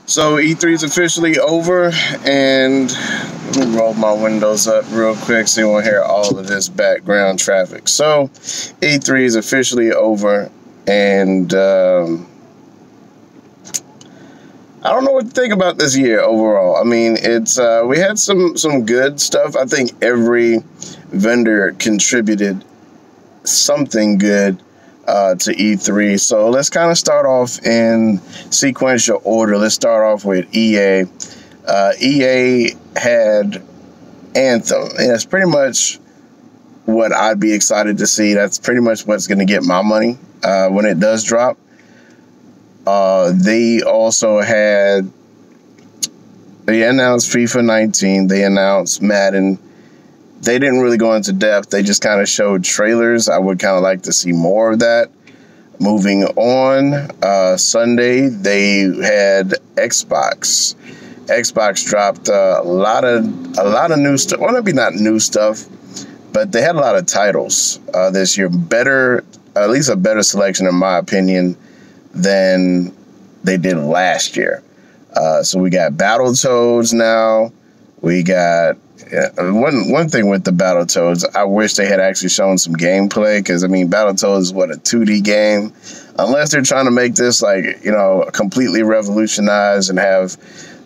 So E3 is officially over, and let me roll my windows up real quick so you won't hear all of this background traffic. So E3 is officially over, and I don't know what to think about this year overall. I mean, it's we had some good stuff. I think every vendor contributed something good to E3. So let's kind of start off in sequential order. Let's start off with EA. EA had Anthem, and that's pretty much what I'd be excited to see. That's pretty much what's going to get my money when it does drop. They also had, they announced FIFA 19. They announced Madden. They didn't really go into depth. They just kind of showed trailers. I would kind of like to see more of that. Moving on, Sunday, they had Xbox. Xbox dropped a lot of new stuff. Well, maybe not new stuff, but they had a lot of titles this year. Better, at least a better selection, in my opinion, than they did last year. So we got Battletoads now. We got one thing with the Battletoads, I wish they had actually shown some gameplay, because I mean, Battletoads is what, a 2D game? Unless they're trying to make this like, you know, completely revolutionize and have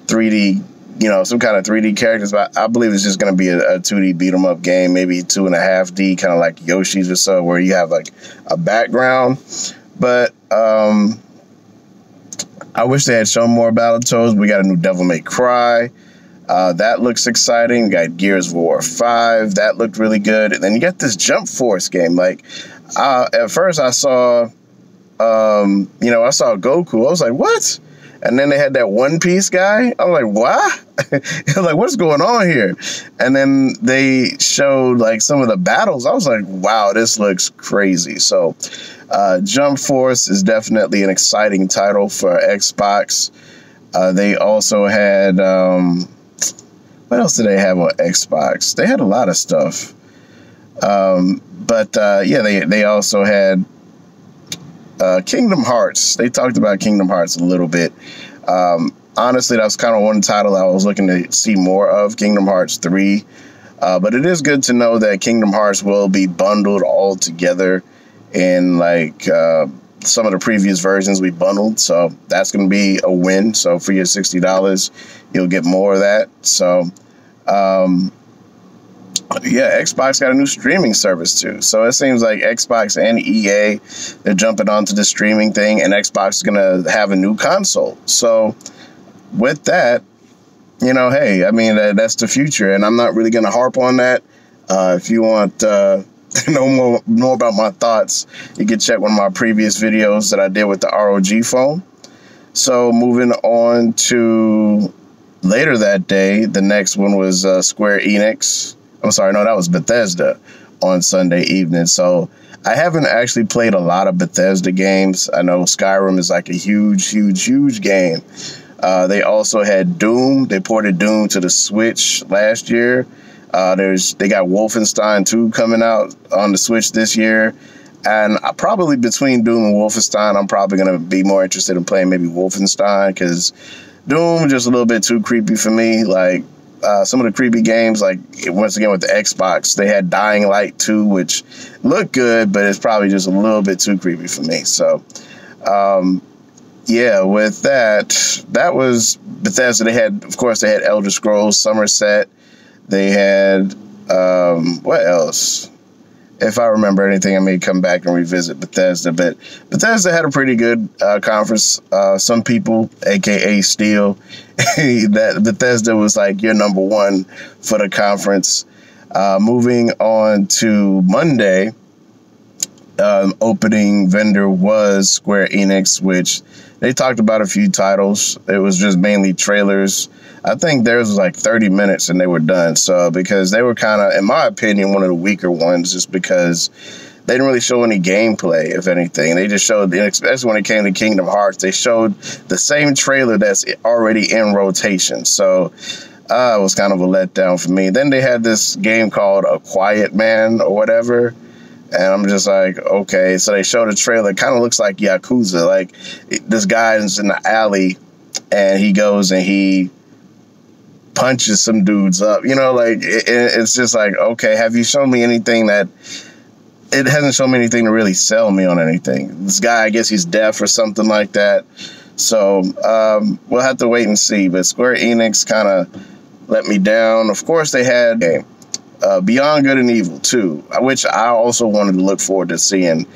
3D, you know, some kind of 3D characters. But I believe it's just going to be a 2D beat 'em up game, maybe 2.5D, kind of like Yoshi's or so, where you have like a background. But I wish they had shown more Battletoads. We got a new Devil May Cry. That looks exciting. We got Gears of War 5. That looked really good. And then you got this Jump Force game. Like, at first I saw, I saw Goku. I was like, what? And then they had that One Piece guy. I was like, what? I was like, what's going on here? And then they showed like some of the battles. I was like, wow, this looks crazy. So Jump Force is definitely an exciting title for Xbox. They also had, what else did they have on Xbox? They had a lot of stuff. They also had Kingdom Hearts. They talked about Kingdom Hearts a little bit. Honestly, that was kind of one title I was looking to see more of, Kingdom Hearts 3. But it is good to know that Kingdom Hearts will be bundled all together in like some of the previous versions we bundled. So that's going to be a win. So for your $60, you'll get more of that. So, Xbox got a new streaming service too. So it seems like Xbox and EA, they're jumping onto the streaming thing, and Xbox is going to have a new console. So with that, you know, hey, I mean, that's the future, and I'm not really going to harp on that. If you want to know more about my thoughts, you can check one of my previous videos that I did with the ROG phone. So moving on to later that day, the next one was Square Enix. I'm sorry, no, that was Bethesda on Sunday evening. So I haven't actually played a lot of Bethesda games. I know Skyrim is like a huge game. They also had Doom. They ported Doom to the Switch last year. They got Wolfenstein 2 coming out on the Switch this year. And probably between Doom and Wolfenstein, I'm probably going to be more interested in playing maybe Wolfenstein, because Doom is just a little bit too creepy for me. Like, some of the creepy games, like, once again with the Xbox, they had Dying Light 2, which looked good, but it's probably just a little bit too creepy for me. So, with that was Bethesda. They had Elder Scrolls Somerset. They had, what else? If I remember anything, I may come back and revisit Bethesda. But Bethesda had a pretty good conference. Some people, a.k.a. Steel, that Bethesda was like your number one for the conference. Moving on to Monday, opening vendor was Square Enix, which they talked about a few titles. It was just mainly trailers. I think theirs was like 30 minutes and they were done. So because they were kind of, in my opinion, one of the weaker ones, just because they didn't really show any gameplay, if anything. They just showed, especially when it came to Kingdom Hearts, they showed the same trailer that's already in rotation. So it was kind of a letdown for me. Then they had this game called A Quiet Man or whatever. And I'm just like, okay. So they showed a trailer. It kind of looks like Yakuza. Like, this guy is in the alley and he goes and he punches some dudes up. You know, like it's just like, okay, have you shown me anything that? It hasn't shown me anything to really sell me on anything. This guy, I guess he's deaf or something like that. So we'll have to wait and see. But Square Enix kind of let me down. Of course, they had Beyond Good and Evil 2, which I also wanted to look forward to seeing.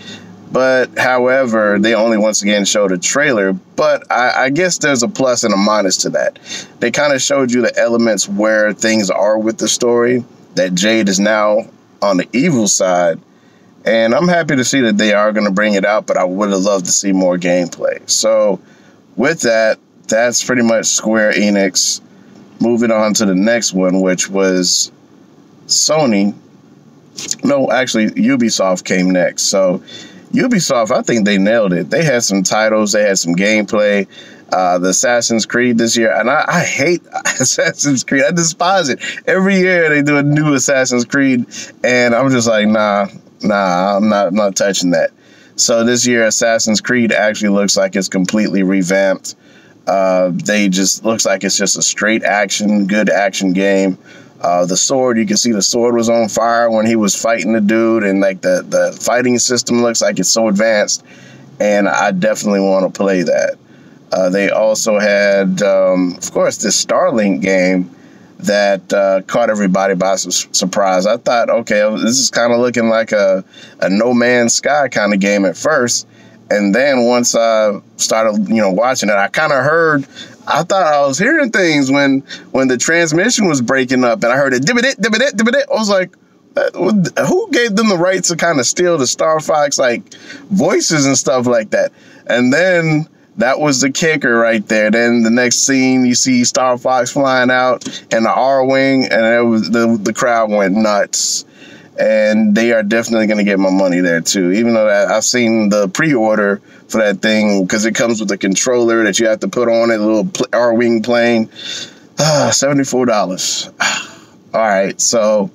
But, however, they only once again showed a trailer. But I guess there's a plus and a minus to that. They kind of showed you the elements where things are with the story, that Jade is now on the evil side. And I'm happy to see that they are going to bring it out, but I would have loved to see more gameplay. So, with that, that's pretty much Square Enix. Moving on to the next one, which was Sony. No, actually, Ubisoft came next. So, Ubisoft, I think they nailed it. They had some titles, they had some gameplay. The Assassin's Creed this year, and I hate Assassin's Creed. I despise it. Every year they do a new Assassin's Creed, and I'm just like, nah, I'm not touching that. So this year, Assassin's Creed actually looks like it's completely revamped. They just looks like it's just a straight good action game. The sword, you can see the sword was on fire when he was fighting the dude, and like the fighting system looks like it's so advanced, and I definitely want to play that. They also had, of course, this Starlink game that caught everybody by surprise. I thought, okay, this is kind of looking like a No Man's Sky kind of game at first. And then once I started, watching it, I kind of heard, I thought I was hearing things when the transmission was breaking up, and I heard it, dib-a-dit, dib-a-dit, dib-a-dit. I was like, who gave them the right to kind of steal the Star Fox, like, voices and stuff like that? And then that was the kicker right there. Then the next scene, you see Star Fox flying out and the R-Wing, and it was the crowd went nuts. And they are definitely going to get my money there, too. Even though I've seen the pre-order for that thing, because it comes with a controller that you have to put on it, a little R-Wing plane. $74. All right, so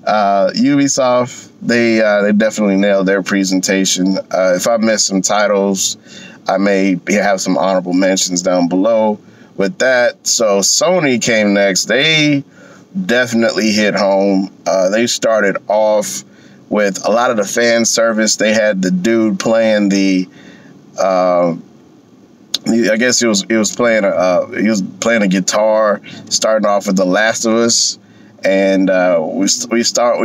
Ubisoft, they definitely nailed their presentation. If I missed some titles, I may have some honorable mentions down below with that. So Sony came next. They definitely hit home. They started off with a lot of the fan service. They had the dude playing I guess he was playing a guitar, starting off with The Last of Us, and we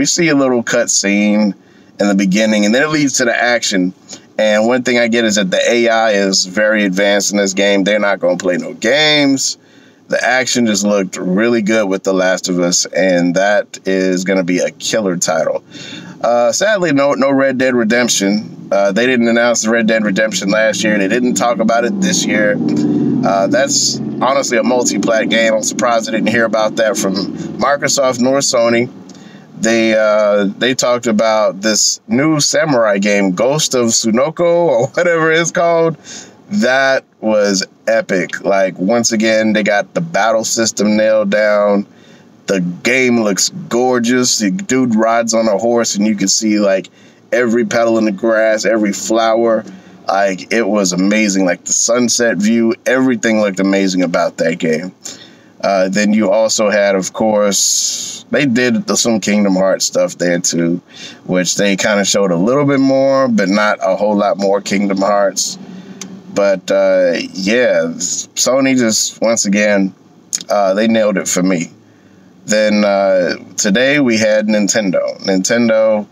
see a little cut scene in the beginning, and then it leads to the action. And one thing I get is that the AI is very advanced in this game. They're not going to play no games. The action just looked really good with The Last of Us, and that is going to be a killer title. Sadly, no Red Dead Redemption. They didn't announce the Red Dead Redemption last year. They didn't talk about it this year. That's honestly a multi-plat game. I'm surprised I didn't hear about that from Microsoft nor Sony. They talked about this new samurai game, Ghost of Tsunoco, or whatever it's called. That was epic. Like, once again, they got the battle system nailed down. The game looks gorgeous. The dude rides on a horse, and you can see, like, every petal in the grass, every flower. Like, it was amazing. Like, the sunset view, everything looked amazing about that game. Then you also had, of course, they did some Kingdom Hearts stuff there too, which they kind of showed a little bit more, but not a whole lot more Kingdom Hearts. But yeah, Sony just, once again, they nailed it for me. Then today we had Nintendo. Nintendo,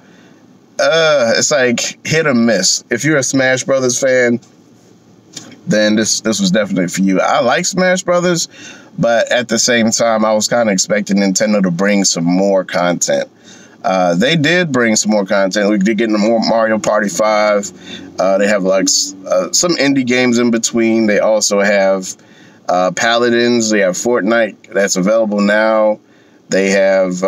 it's like hit or miss. If you're a Smash Brothers fan, then this was definitely for you. I like Smash Brothers, but at the same time, I was kind of expecting Nintendo to bring some more content. They did bring some more content. We did get into more Mario Party 5. They have like some indie games in between. They also have Paladins. They have Fortnite that's available now. They have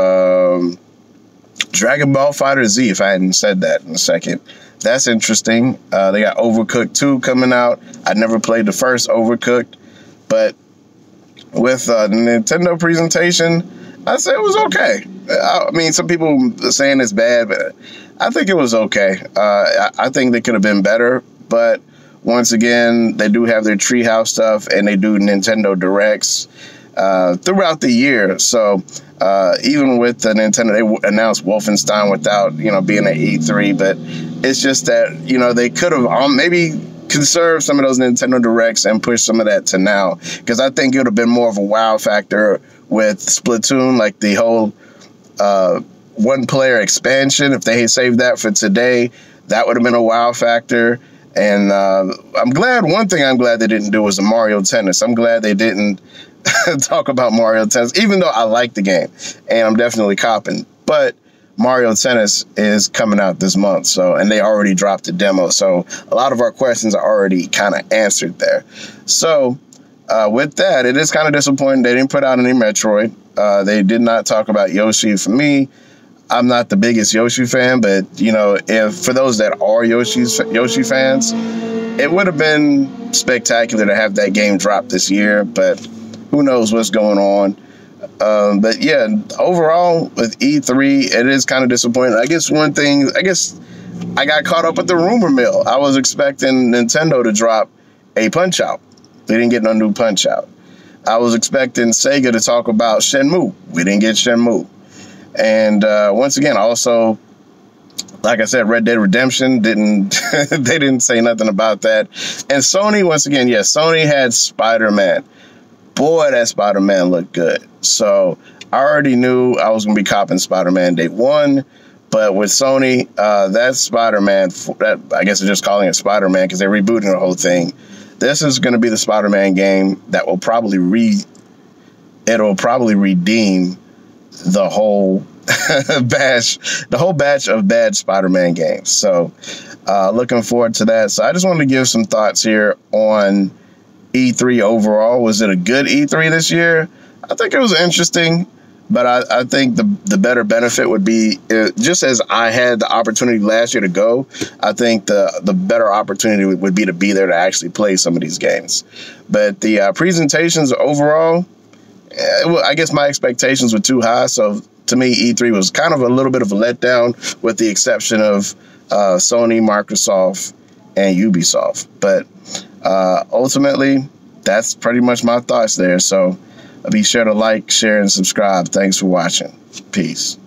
Dragon Ball FighterZ, if I hadn't said that in a second. That's interesting. They got Overcooked 2 coming out. I never played the first Overcooked, but with the Nintendo presentation, I'd say it was okay. I mean, some people are saying it's bad, but I think it was okay. I think they could have been better, but once again, they do have their Treehouse stuff, and they do Nintendo Directs throughout the year. So even with the Nintendo, they announced Wolfenstein without, being at E3, but it's just that, they could have maybe conserved some of those Nintendo Directs and push some of that to now, because I think it would have been more of a wow factor with Splatoon, like the whole one-player expansion. If they had saved that for today, that would have been a wow factor. And one thing I'm glad they didn't do was the Mario Tennis. I'm glad they didn't talk about Mario Tennis, even though I like the game and I'm definitely copping. But Mario Tennis is coming out this month, and they already dropped the demo. So a lot of our questions are already kind of answered there. So with that, it is kind of disappointing they didn't put out any Metroid. They did not talk about Yoshi. For me, I'm not the biggest Yoshi fan, but if for those that are Yoshi fans, it would have been spectacular to have that game drop this year. But who knows what's going on? But yeah, overall with E3, it is kind of disappointing. I guess I got caught up with the rumor mill. I was expecting Nintendo to drop a Punch-Out. They didn't get no new Punch-Out. I was expecting Sega to talk about Shenmue. We didn't get Shenmue. And once again, also, like I said, Red Dead Redemption they didn't say nothing about that. And Sony, once again, yes, Sony had Spider-Man. Boy, that Spider-Man looked good. So I already knew I was going to be copping Spider-Man day one. But with Sony, that Spider-Man, I guess they're just calling it Spider-Man because they're rebooting the whole thing. This is going to be the Spider-Man game that will probably redeem the whole batch of bad Spider-Man games. So looking forward to that. So I just wanted to give some thoughts here on E3 overall. Was it a good E3 this year? I think it was interesting, but I think the better benefit would be, just as I had the opportunity last year to go, I think the better opportunity would be to be there to actually play some of these games. But the presentations overall, I guess my expectations were too high. So to me, E3 was kind of a little bit of a letdown, with the exception of Sony, Microsoft, and Ubisoft. But ultimately, that's pretty much my thoughts there. So be sure to like, share, and subscribe. Thanks for watching. Peace.